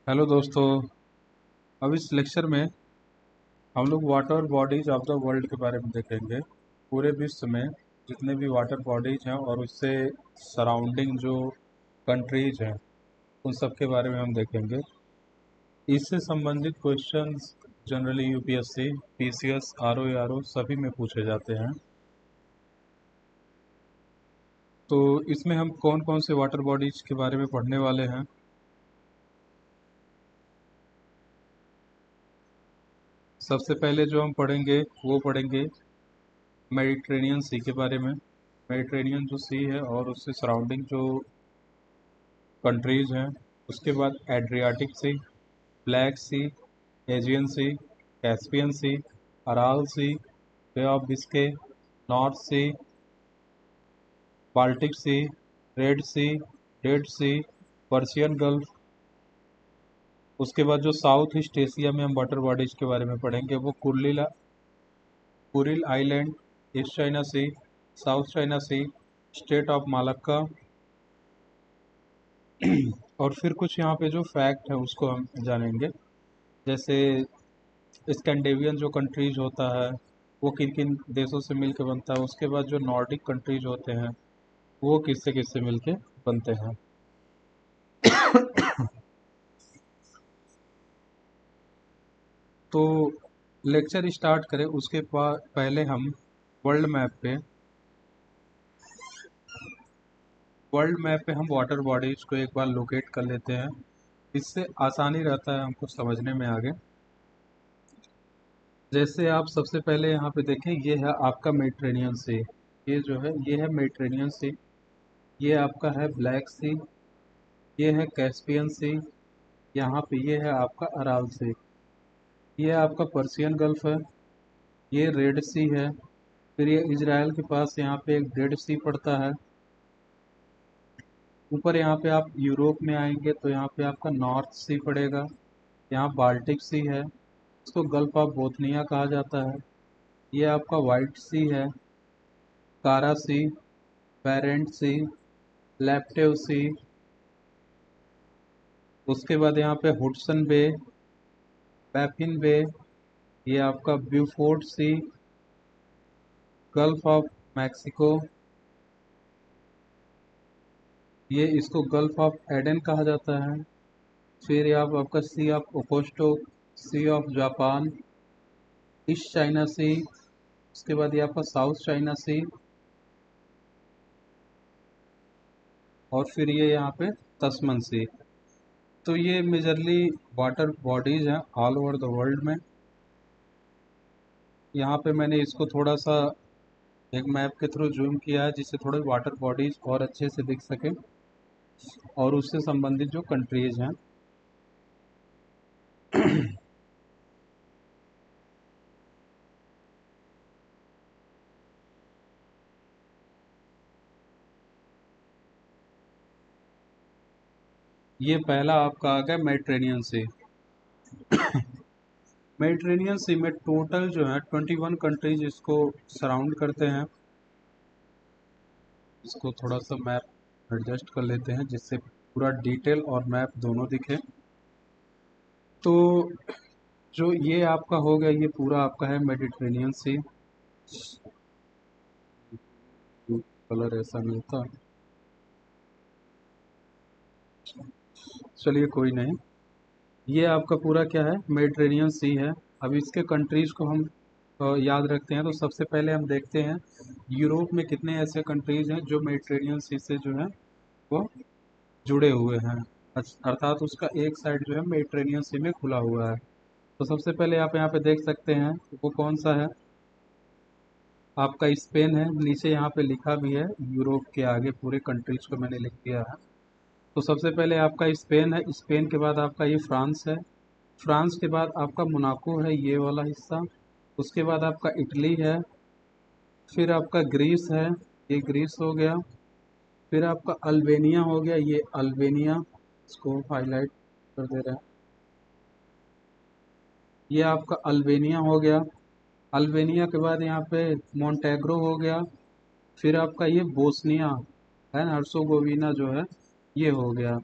Hello दोस्तों। अब इस लेक्चर में हम लोग water bodies of the world के बारे में देखेंगे। पूरे विश्व में जितने भी वाटर बॉडीज हैं और उससे सराउंडिंग जो कंट्रीज हैं उन सब के बारे में हम देखेंगे। इससे संबंधित questions generally UPSC, PCS, RO सभी में पूछे जाते हैं। तो इसमें हम कौन कौन से वाटर बॉडीज के बारे में पढ़ने वाले हैं। सबसे पहले जो हम पढ़ेंगे वो पढ़ेंगे मेडिटेरेनियन सी के बारे में। मेडिटेरेनियन जो सी है और उससे सराउंडिंग जो कंट्रीज हैं। उसके बाद Adriatic Sea, Black Sea, Aegean Sea, Caspian Sea, Aral Sea, Bay of Biscay, North Sea, Baltic Sea, Red Sea, Dead Sea, Persian Gulf. उसके बाद जो साउथ ईस्ट एशिया में हम वाटर बॉडीज के बारे में पढ़ेंगे वो Kuril Island, East China Sea, South China Sea, Strait of Malacca. और फिर कुछ यहाँ पे जो फैक्ट है उसको हम जानेंगे। जैसे स्कैंडिनेवियन जो कंट्रीज होता है वो किन किन देशों से मिलकर बनता है। उसके बाद जो नॉर्डिक कंट्रीज होते हैं वो किससे किससे मिलके बनते हैं। तो लेक्चर स्टार्ट करें उसके पहले हम वर्ल्ड मैप पे वर्ल्ड मैप पे हम वाटर बॉडीज को एक बार लोकेट कर लेते हैं। इससे आसानी रहता है हमको समझने में आगे। जैसे आप सबसे पहले यहाँ पे देखें, ये है आपका मेडिटेरेनियन सी। ये जो है ये है मेडिटेरेनियन सी। ये आपका है ब्लैक सी। ये है कैस्पियन सी। यहाँ पे ये है आपका अराल सी। ये आपका पर्शियन गल्फ है। ये रेड सी है। फिर ये इजराइल के पास यहाँ पे एक डेड सी पड़ता है। ऊपर यहाँ पे आप यूरोप में आएंगे तो यहाँ पे आपका नॉर्थ सी पड़ेगा। यहाँ बाल्टिक सी है, इसको गल्फ ऑफ बोथनिया कहा जाता है। ये आपका वाइट सी है, कारा सी, पेरेंट सी, लैप्टेव सी। उसके बाद यहाँ पे हुडसन बे, पैपिन बे, ये आपका Beaufort Sea, Gulf of Mexico, ये इसको गल्फ ऑफ एडन कहा जाता है। फिर ये आपका Sea of Okhotsk, Sea of Japan, East China Sea. उसके बाद ये आपका साउथ चाइना सी। और फिर ये यहाँ पे तस्मन सी। तो ये मेजरली वाटर बॉडीज हैं ऑल ओवर द वर्ल्ड में। यहाँ पे मैंने इसको थोड़ा सा एक मैप के थ्रू जूम किया है जिससे थोड़े वाटर बॉडीज और अच्छे से दिख सके और उससे संबंधित जो कंट्रीज हैं। ये पहला आपका आ गया मेडिटेरेनियन सी। मेडिटेरेनियन सी में टोटल जो है 21 कंट्रीज इसको सराउंड करते हैं। इसको थोड़ा सा मैप एडजस्ट कर लेते हैं जिससे पूरा डिटेल और मैप दोनों दिखे। तो जो ये आपका हो गया, ये पूरा आपका है मेडिटेरेनियन सी। कलर ऐसा मिलता, चलिए कोई नहीं। ये आपका पूरा क्या है, मेडिटेरेनियन सी है। अब इसके कंट्रीज को हम याद रखते हैं। तो सबसे पहले हम देखते हैं यूरोप में कितने ऐसे कंट्रीज हैं जो मेडिटेरेनियन सी से जो है वो जुड़े हुए हैं। अर्थात उसका एक साइड जो है मेडिटेरेनियन सी में खुला हुआ है। तो सबसे पहले आप यहाँ पे देख सकते हैं वो कौन सा है, आपका स्पेन है। नीचे यहाँ पे लिखा भी है, यूरोप के आगे पूरे कंट्रीज को मैंने लिख दिया है। तो सबसे पहले आपका स्पेन है। स्पेन के बाद आपका ये फ्रांस है। फ्रांस के बाद आपका मोनाको है, ये वाला हिस्सा। उसके बाद आपका इटली है। फिर आपका ग्रीस है, ये ग्रीस हो गया। फिर आपका अल्बेनिया हो गया, ये अल्बेनिया, इसको हाईलाइट कर दे रहे हैं। ये आपका अल्बेनिया हो गया। अल्बेनिया के बाद यहाँ पे मोन्टेग्रो हो गया। फिर आपका ये बोस्निया है, हर्सोगोविना जो है ये हो गया।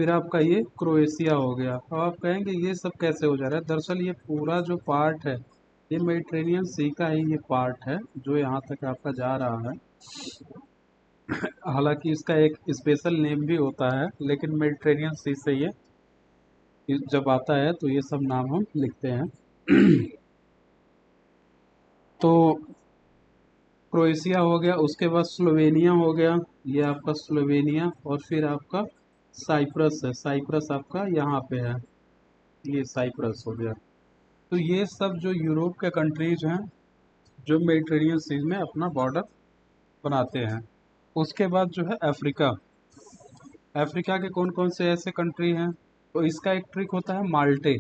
फिर आपका ये क्रोएशिया हो गया। अब आप कहेंगे ये सब कैसे हो जा रहा है, दरअसल ये पूरा जो पार्ट है ये मेडिटेरेनियन सी का ही ये पार्ट है जो यहाँ तक आपका जा रहा है। हालांकि इसका एक स्पेशल नेम भी होता है, लेकिन मेडिटेरेनियन सी से ये जब आता है तो ये सब नाम हम लिखते हैं। तो क्रोएशिया हो गया, उसके बाद स्लोवेनिया हो गया, ये आपका स्लोवेनिया, और फिर आपका साइप्रस है, साइप्रस आपका यहाँ पे है, ये साइप्रस हो गया। तो ये सब जो यूरोप के कंट्रीज हैं जो मेडिटेरेनियन सी में अपना बॉर्डर बनाते हैं। उसके बाद जो है अफ्रीका, अफ्रीका के कौन कौन से ऐसे कंट्री हैं, तो इसका एक ट्रिक होता है माल्टे,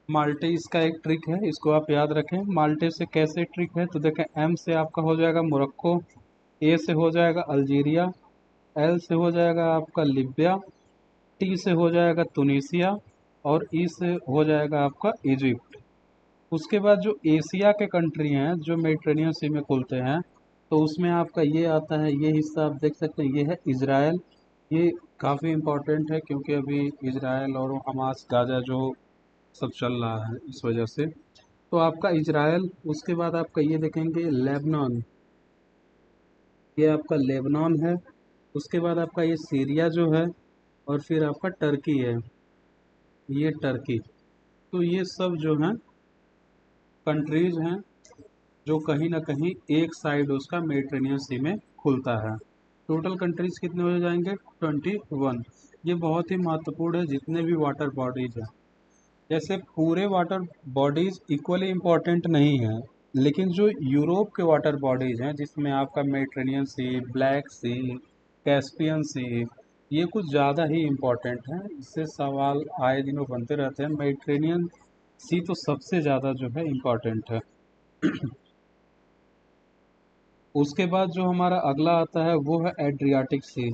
माल्टे इसका एक ट्रिक है, इसको आप याद रखें। माल्टे से कैसे ट्रिक है, तो देखें एम से आपका हो जाएगा मोरक्को, ए से हो जाएगा अल्जीरिया, एल से हो जाएगा आपका लीबिया, टी से हो जाएगा तुनीसिया, और ई से हो जाएगा आपका इजिप्ट। उसके बाद जो एशिया के कंट्री हैं जो मेडिटेरेनियन सी में खुलते हैं, तो उसमें आपका ये आता है, ये हिस्सा आप देख सकते हैं, ये है इजराइल। ये काफ़ी इम्पोर्टेंट है क्योंकि अभी इजराइल और हमास गाजा जो सब चल रहा है इस वजह से। तो आपका इजराइल, उसके बाद आपका ये देखेंगे लेबनान, ये आपका लेबनान है। उसके बाद आपका ये सीरिया जो है, और फिर आपका टर्की है, ये टर्की। तो ये सब जो हैं कंट्रीज हैं जो कहीं ना कहीं एक साइड उसका मेडिटेरेनियन सी में खुलता है। टोटल कंट्रीज कितने हो जाएंगे, 21। ये बहुत ही महत्वपूर्ण है जितने भी वाटर बॉडीज हैं। जैसे पूरे वाटर बॉडीज इक्वली इम्पोर्टेंट नहीं है, लेकिन जो यूरोप के वाटर बॉडीज हैं जिसमें आपका मेडिटेरेनियन सी, ब्लैक सी, कैस्पियन सी, ये कुछ ज़्यादा ही इम्पोर्टेंट हैं। इससे सवाल आए दिनों बनते रहते हैं। मेडिटेरेनियन सी तो सबसे ज़्यादा जो है इम्पोर्टेंट है। उसके बाद जो हमारा अगला आता है वो है एड्रियाटिक सी।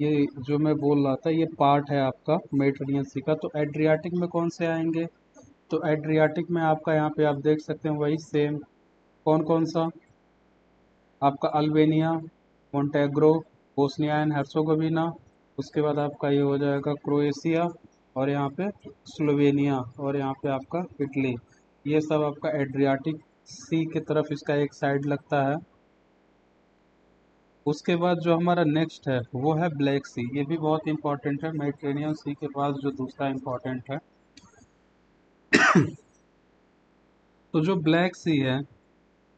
ये जो मैं बोल रहा था ये पार्ट है आपका मेडिटेरेनियन सी का। तो एड्रियाटिक में कौन से आएंगे, तो एड्रियाटिक में आपका यहाँ पे आप देख सकते हैं वही सेम, कौन कौन सा, आपका अल्बेनिया, मोंटेग्रो, बोस्निया एंड हर्सोगोविना। उसके बाद आपका ये हो जाएगा क्रोएशिया, और यहाँ पे स्लोवेनिया, और यहाँ पे आपका इटली। ये सब आपका एड्रियाटिक सी की तरफ इसका एक साइड लगता है। उसके बाद जो हमारा नेक्स्ट है वो है ब्लैक सी। ये भी बहुत इंपॉर्टेंट है, मेडिटेरेनियन सी के पास जो दूसरा इंपॉर्टेंट है। तो जो ब्लैक सी है,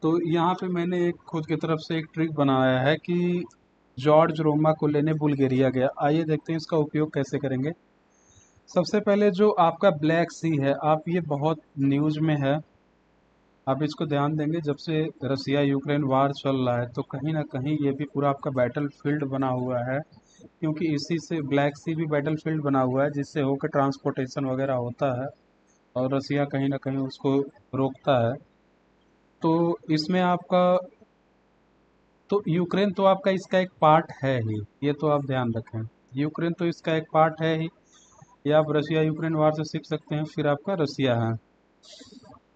तो यहाँ पे मैंने एक खुद की तरफ से एक ट्रिक बनाया है कि जॉर्ज रोमा को लेने बुल्गारिया गया। आइए देखते हैं इसका उपयोग कैसे करेंगे। सबसे पहले जो आपका ब्लैक सी है, आप ये बहुत न्यूज़ में है, आप इसको ध्यान देंगे जब से रसिया यूक्रेन वार चल रहा है, तो कहीं ना कहीं ये भी पूरा आपका बैटल फील्ड बना हुआ है, क्योंकि इसी से ब्लैक सी भी बैटल फील्ड बना हुआ है जिससे होकर ट्रांसपोर्टेशन वगैरह होता है, और रसिया कहीं ना कहीं उसको रोकता है। तो इसमें आपका, तो यूक्रेन तो आपका इसका एक पार्ट है ही, ये तो आप ध्यान रखें, यूक्रेन तो इसका एक पार्ट है ही। ये आप रसिया यूक्रेन वार से सीख सकते हैं। फिर आपका रसिया है।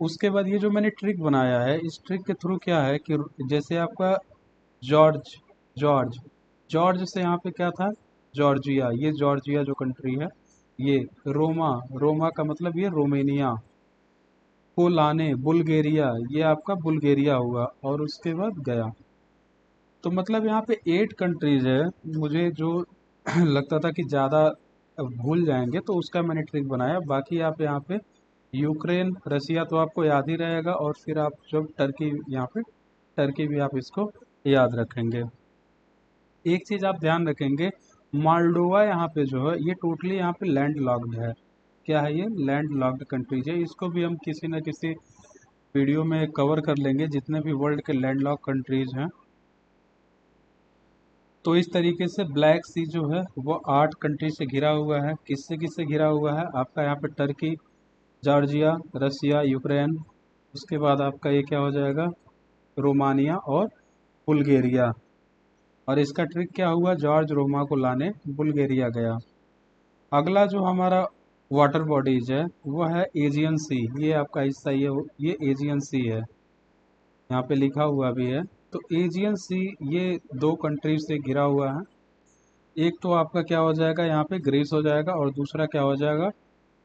उसके बाद ये जो मैंने ट्रिक बनाया है, इस ट्रिक के थ्रू क्या है कि जैसे आपका जॉर्ज, जॉर्ज जॉर्ज से यहाँ पे क्या था, जॉर्जिया, ये जॉर्जिया जो कंट्री है, ये रोमा, रोमा का मतलब ये रोमेनिया, को लाने बुल्गारिया, ये आपका बुल्गारिया हुआ, और उसके बाद गया। तो मतलब यहाँ पे 8 कंट्रीज है। मुझे जो लगता था कि ज़्यादा भूल जाएंगे, तो उसका मैंने ट्रिक बनाया। बाकी आप यहाँ पे यूक्रेन, रसिया तो आपको याद ही रहेगा, और फिर आप जब टर्की, यहाँ पे टर्की भी आप इसको याद रखेंगे। एक चीज़ आप ध्यान रखेंगे, मालडोवा यहाँ पे जो है ये टोटली यहाँ पे लैंड लॉक्ड है। क्या है, ये लैंड लॉक्ड कंट्रीज है। इसको भी हम किसी न किसी वीडियो में कवर कर लेंगे, जितने भी वर्ल्ड के लैंड लॉक कंट्रीज हैं। तो इस तरीके से ब्लैक सी जो है वो 8 कंट्री से घिरा हुआ है। किससे किससे घिरा हुआ है, आपका यहाँ पे टर्की, जॉर्जिया, रसिया, यूक्रेन, उसके बाद आपका ये क्या हो जाएगा, रोमानिया और बुल्गारिया। और इसका ट्रिक क्या हुआ, जॉर्ज रोमा को लाने बुल्गारिया गया। अगला जो हमारा वाटर बॉडीज है वो है एजियन सी। ये आपका हिस्सा, ये एजियन सी है, यहाँ पे लिखा हुआ भी है। तो एजियन सी ये 2 कंट्री से घिरा हुआ है। एक तो आपका क्या हो जाएगा, यहाँ पे ग्रीस हो जाएगा, और दूसरा क्या हो जाएगा,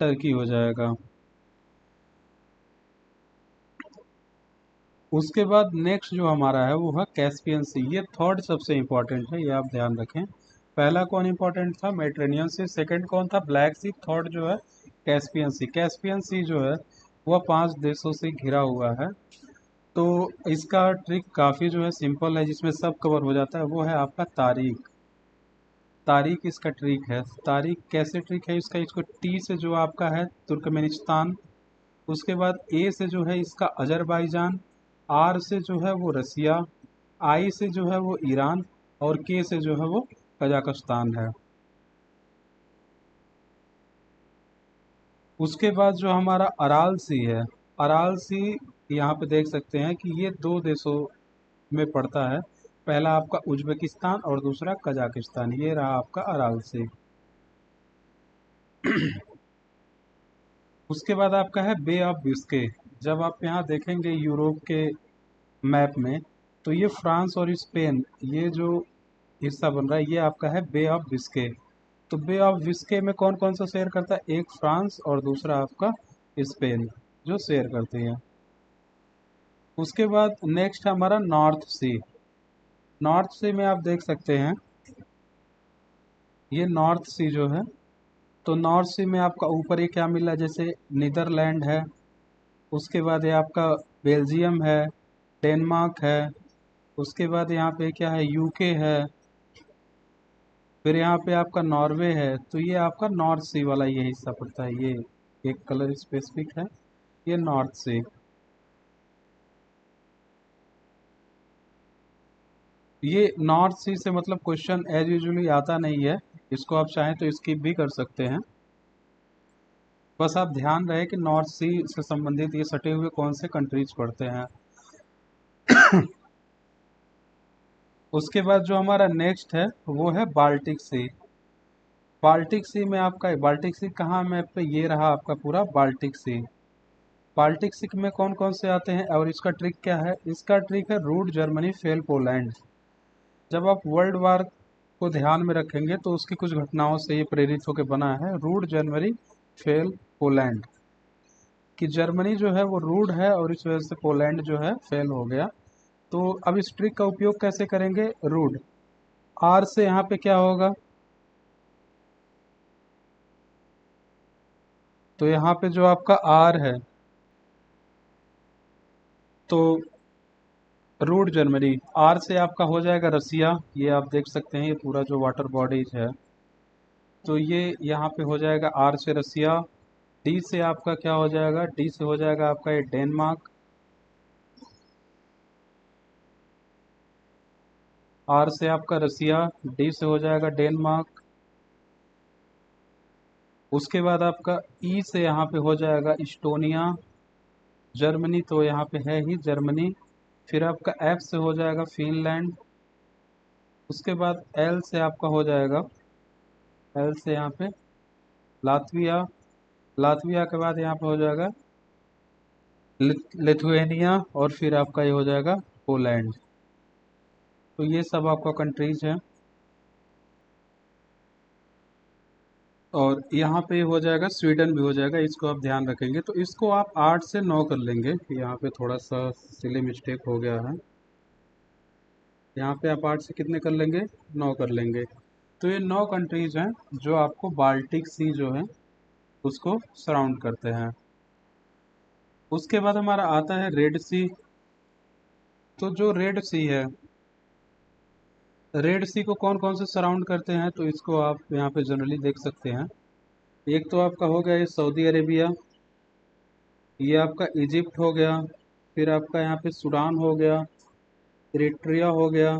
टर्की हो जाएगा। उसके बाद नेक्स्ट जो हमारा है वो है कैस्पियन सी। ये थर्ड सबसे इम्पोर्टेंट है, ये आप ध्यान रखें। पहला कौन इम्पोर्टेंट था, मेडिटेरेनियन सी। सेकंड कौन था, ब्लैक सी। थर्ड जो है कैस्पियन सी। कैस्पियन सी जो है वह 5 देशों से घिरा हुआ है। तो इसका ट्रिक काफ़ी जो है सिंपल है, जिसमें सब कवर हो जाता है, वो है आपका तारीख। तारीख इसका ट्रिक है। तारीख कैसे ट्रिक है इसका, इसको टी से जो आपका है तुर्कमेनिस्तान, उसके बाद ए से जो है इसका अजरबैजान, आर से जो है वो रसिया, आई से जो है वो ईरान, और के से जो है वो कजाकिस्तान है। उसके बाद जो हमारा अराल सी है, अराल सी यहाँ पे देख सकते हैं कि ये 2 देशों में पड़ता है। पहला आपका उज्बेकिस्तान और दूसरा कजाकिस्तान। ये रहा आपका अराल सी। उसके बाद आपका है बे ऑफ बिस्के। जब आप यहाँ देखेंगे यूरोप के मैप में, तो ये फ्रांस और स्पेन, ये जो हिस्सा बन रहा है, ये आपका है बे ऑफ बिस्के। तो बे ऑफ बिस्के में कौन कौन सा शेयर करता है, एक फ्रांस और दूसरा आपका स्पेन, जो शेयर करते हैं। उसके बाद नेक्स्ट है हमारा नॉर्थ सी। नॉर्थ सी में आप देख सकते हैं, ये नॉर्थ सी जो है, तो नॉर्थ सी में आपका ऊपर ये क्या मिला, जैसे नीदरलैंड है, उसके बाद ये आपका बेल्जियम है, डेनमार्क है, उसके बाद यहाँ पे क्या है, यूके है, फिर यहाँ पे आपका नॉर्वे है। तो ये आपका नॉर्थ सी वाला ये हिस्सा पड़ता है, ये एक कलर स्पेसिफिक है, ये नॉर्थ सी। ये नॉर्थ सी से मतलब क्वेश्चन एज यूजुअली आता नहीं है, इसको आप चाहें तो स्किप भी कर सकते हैं। बस आप ध्यान रहे कि नॉर्थ सी से संबंधित ये सटे हुए कौन से कंट्रीज पड़ते हैं। उसके बाद जो हमारा नेक्स्ट है वो है बाल्टिक सी। बाल्टिक सी में आपका, बाल्टिक सी कहाँ मैप पे, ये रहा आपका पूरा बाल्टिक सी। बाल्टिक सी में कौन कौन से आते हैं और इसका ट्रिक क्या है, इसका ट्रिक है रूड जर्मनी फेल पोलैंड। जब आप वर्ल्ड वार को ध्यान में रखेंगे तो उसकी कुछ घटनाओं से ये प्रेरित होकर बना है, रूड जर्मनी फेल पोलैंड। कि जर्मनी जो है वो रूड है और इस वजह से पोलैंड जो है फेल हो गया। तो अब इस ट्रिक का उपयोग कैसे करेंगे, रूड, आर से यहाँ पे क्या होगा, तो यहाँ पे जो आपका आर है, तो रूड जर्मनी, आर से आपका हो जाएगा रसिया। ये आप देख सकते हैं, ये पूरा जो वाटर बॉडीज है, तो ये यहाँ पे हो जाएगा आर से रसिया। डी से आपका क्या हो जाएगा, डी से हो जाएगा आपका ये डेनमार्क। आर से आपका रसिया, डी से हो जाएगा डेनमार्क। उसके बाद आपका ई से यहाँ पे हो जाएगा इस्टोनिया। जर्मनी तो यहाँ पे है ही जर्मनी। फिर आपका एफ से हो जाएगा फिनलैंड। उसके बाद एल से आपका हो जाएगा, एल से यहाँ पे लातविया। लातविया के बाद यहाँ पे हो जाएगा लिथुएनिया, और फिर आपका ये हो जाएगा पोलैंड। तो ये सब आपका कंट्रीज हैं। और यहाँ पे हो जाएगा स्वीडन भी हो जाएगा, इसको आप ध्यान रखेंगे। तो इसको आप 8 से 9 कर लेंगे। यहाँ पे थोड़ा सा सिली मिस्टेक हो गया है, यहाँ पे आप 8 से कितने कर लेंगे, 9 कर लेंगे। तो ये 9 कंट्रीज हैं जो आपको बाल्टिक सी जो है उसको सराउंड करते हैं। उसके बाद हमारा आता है रेड सी। तो जो रेड सी है, रेड सी को कौन कौन से सराउंड करते हैं, तो इसको आप यहाँ पे जनरली देख सकते हैं। एक तो आपका हो गया ये सऊदी अरेबिया, ये आपका इजिप्ट हो गया, फिर आपका यहाँ पे सूडान हो गया, इरिट्रिया हो गया।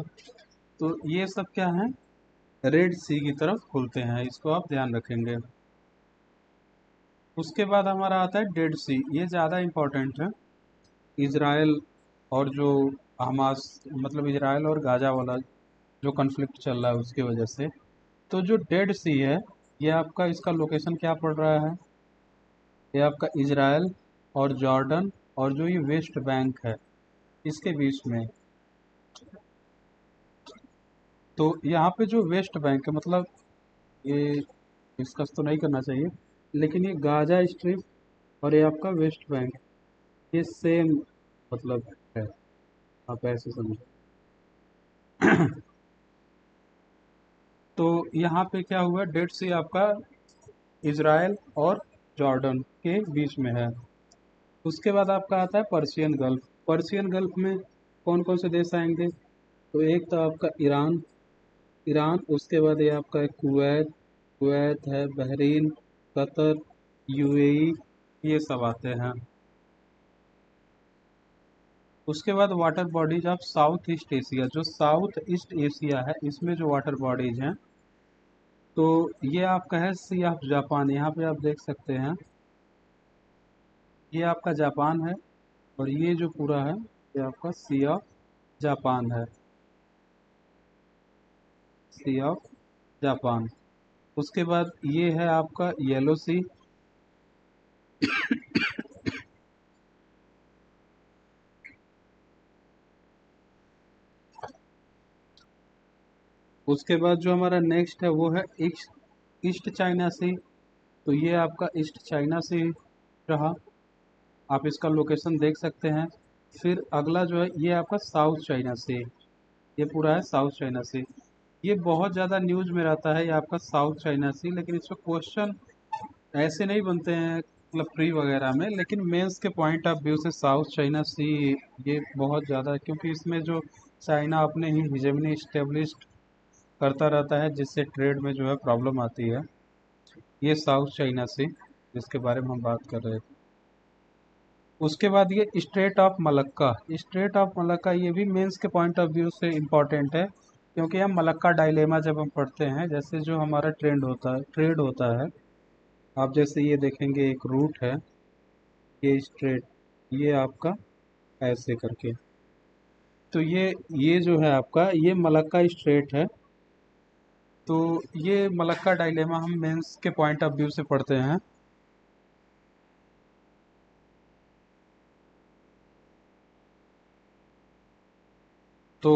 तो ये सब क्या है, रेड सी की तरफ खुलते हैं, इसको आप ध्यान रखेंगे। उसके बाद हमारा आता है डेड सी। ये ज़्यादा इम्पोर्टेंट है, इजराइल और जो हमास, मतलब इजराइल और गाजा वाला जो कन्फ्लिक्ट चल रहा है उसकी वजह से। तो जो डेड सी है, ये आपका, इसका लोकेशन क्या पड़ रहा है, ये आपका इजराइल और जॉर्डन और जो ये वेस्ट बैंक है, इसके बीच में। तो यहाँ पे जो वेस्ट बैंक है, मतलब ये डिस्कस तो नहीं करना चाहिए, लेकिन ये गाजा स्ट्रिप और ये आपका वेस्ट बैंक, ये सेम मतलब है, आप ऐसे समझो। तो यहाँ पे क्या हुआ, डेड सी आपका इजराइल और जॉर्डन के बीच में है। उसके बाद आपका आता है पर्शियन गल्फ। पर्शियन गल्फ में कौन कौन से देश आएंगे, तो एक तो आपका ईरान, ईरान, उसके बाद ये आपका है कुवैत, कुवैत है, बहरीन, कतर, यूएई, ये सब आते हैं। उसके बाद water bodies of south east Asia, जो साउथ ईस्ट एशिया है इसमें जो वाटर बॉडीज हैं, तो ये आपका है सी ऑफ जापान, यहाँ पे आप देख सकते हैं, ये आपका जापान है, और ये जो पूरा है ये आपका सी ऑफ जापान है, सी ऑफ जापान। उसके बाद ये है आपका येलो सी। उसके बाद जो हमारा नेक्स्ट है वो है ईस्ट, ईस्ट चाइना सी। तो ये आपका ईस्ट चाइना सी रहा, आप इसका लोकेशन देख सकते हैं। फिर अगला जो है ये आपका साउथ चाइना सी, ये पूरा है साउथ चाइना सी। ये बहुत ज़्यादा न्यूज में रहता है ये आपका साउथ चाइना सी, लेकिन इसमें क्वेश्चन ऐसे नहीं बनते हैं मतलब प्री वगैरह में, लेकिन मेंस के पॉइंट ऑफ व्यू से साउथ चाइना सी ये बहुत ज़्यादा, क्योंकि इसमें जो चाइना अपने ही हिजेमनी इस्टेब्लिश्ड करता रहता है, जिससे ट्रेड में जो है प्रॉब्लम आती है। ये साउथ चाइना सी जिसके बारे में हम बात कर रहे थे। उसके बाद ये straight of Malacca, straight of Malacca ये भी मेंस के पॉइंट ऑफ व्यू से इम्पॉर्टेंट है, क्योंकि हम मलक्का डायलेमा जब हम पढ़ते हैं, जैसे जो हमारा ट्रेड होता है, आप जैसे ये देखेंगे एक रूट है, ये स्ट्रेट, ये आपका ऐसे करके, तो ये जो है आपका ये मलक्का स्ट्रेट है। तो ये मलक्का डायलेमा हम मेंस के पॉइंट ऑफ व्यू से पढ़ते हैं। तो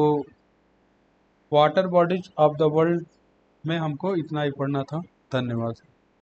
water bodies of the world में हमको इतना ही पढ़ना था। धन्यवाद।